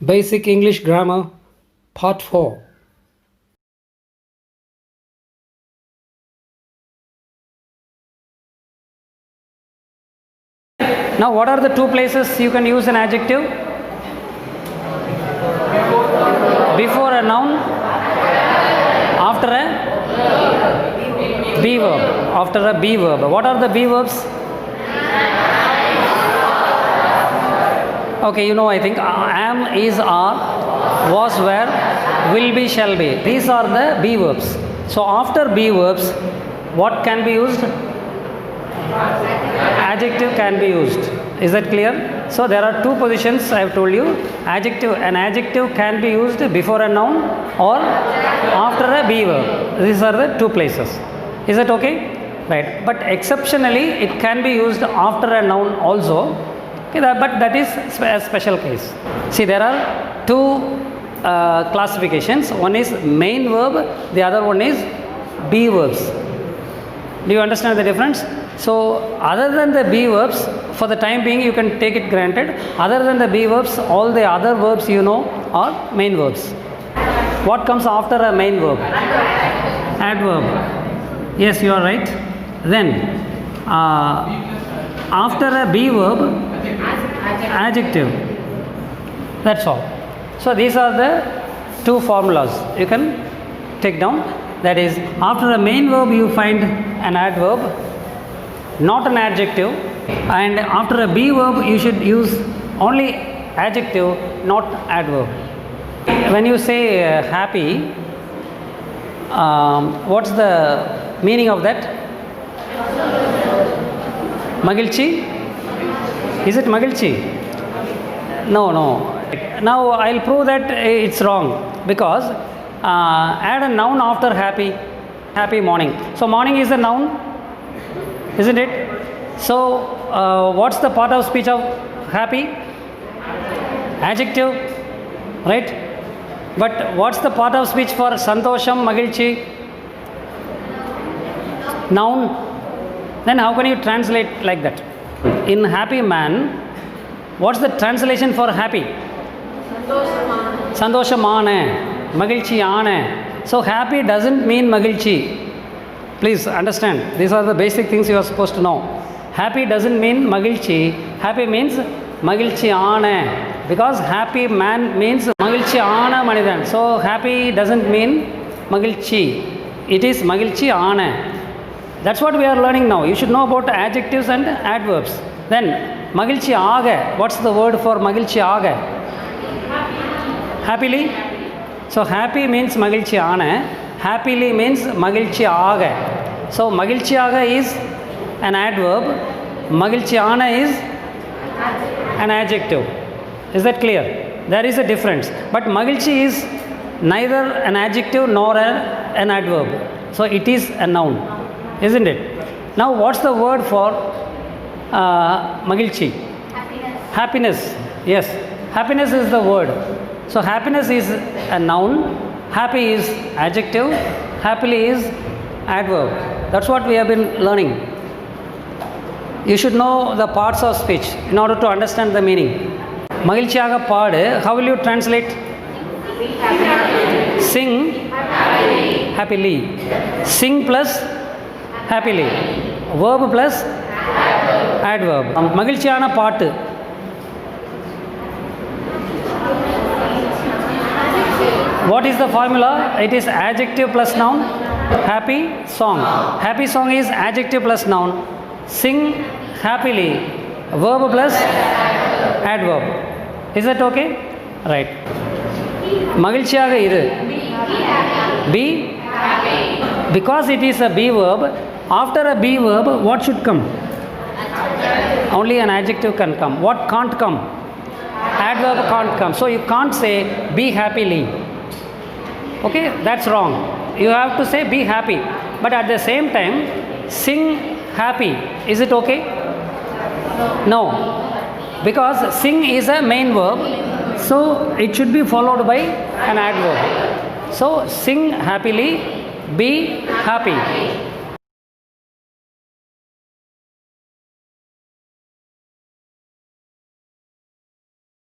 Basic English Grammar, Part 4. Now, what are the two places you can use an adjective? Before a noun, after a be verb. After a be verb. What are the be verbs? Okay, you know, I think am, is, are, was, were, will be, shall be. These are the be verbs. So after be verbs, what can be used? Adjective can be used. Is that clear? So there are two positions I have told you. An adjective can be used before a noun or after a be verb. These are the two places. Is that okay? Right. But exceptionally, it can be used after a noun also. Okay, but that is a special case. See, there are two classifications. One is main verb, the other one is be verbs. Do you understand the difference? So, other than the be verbs, for the time being you can take it granted, other than the be verbs, all the other verbs you know are main verbs. What comes after a main verb? Adverb. Yes, you are right. Then, after a be verb, adjective. That's all. So these are the two formulas you can take down. That is, after a main verb you find an adverb, not an adjective, and after a be verb you should use only adjective, not adverb. When you say happy, what's the meaning of that? Magilchi? Is it Magilchi? No. Now I'll prove that it's wrong, because add a noun after happy morning. So morning is a noun, isn't it? So what's the part of speech of happy? Adjective, right? But what's the part of speech for santosham, magilchi? Noun. Then how can you translate like that? In happy man, what's the translation for happy? Santoshamane, magilchi ane. So happy doesn't mean magilchi. Please understand, these are the basic things you are supposed to know. Happy doesn't mean magilchi. Happy means magilchi ane. Because happy man means magilchi ane manidan. So happy doesn't mean magilchi. It is magilchi ane. That's what we are learning now. You should know about adjectives and adverbs. Then magilchi aage. What's the word for magilchi aage? Happily. So happy means magilchi ane. Happily means magilchi aage. So magilchi aage is an adverb. Magilchi ane is an adjective. Is that clear? There is a difference. But magilchi is neither an adjective nor an adverb. So it is a noun, isn't it? Now what's the word for magilchi? Happiness. Yes, happiness is the word. So happiness is a noun, happy is adjective, happily is adverb. That's what we have been learning. You should know the parts of speech in order to understand the meaning. Magilchiyaga paadu, how will you translate? Sing happily. Sing plus happily. Verb plus adverb. Magilchiyana paattu. What is the formula? It is adjective plus noun. Happy song. Happy song is adjective plus noun. Sing happily. Verb plus adverb. Is that okay? Right. Magilchiyaga iru. Be happy. Because it is a be verb, after a be verb, what should come? Only an adjective can come. What can't come? Adverb can't come. So you can't say be happily. Okay, that's wrong. You have to say be happy. But at the same time, sing happy. Is it okay? No. Because sing is a main verb, so it should be followed by an adverb. So sing happily, be happy.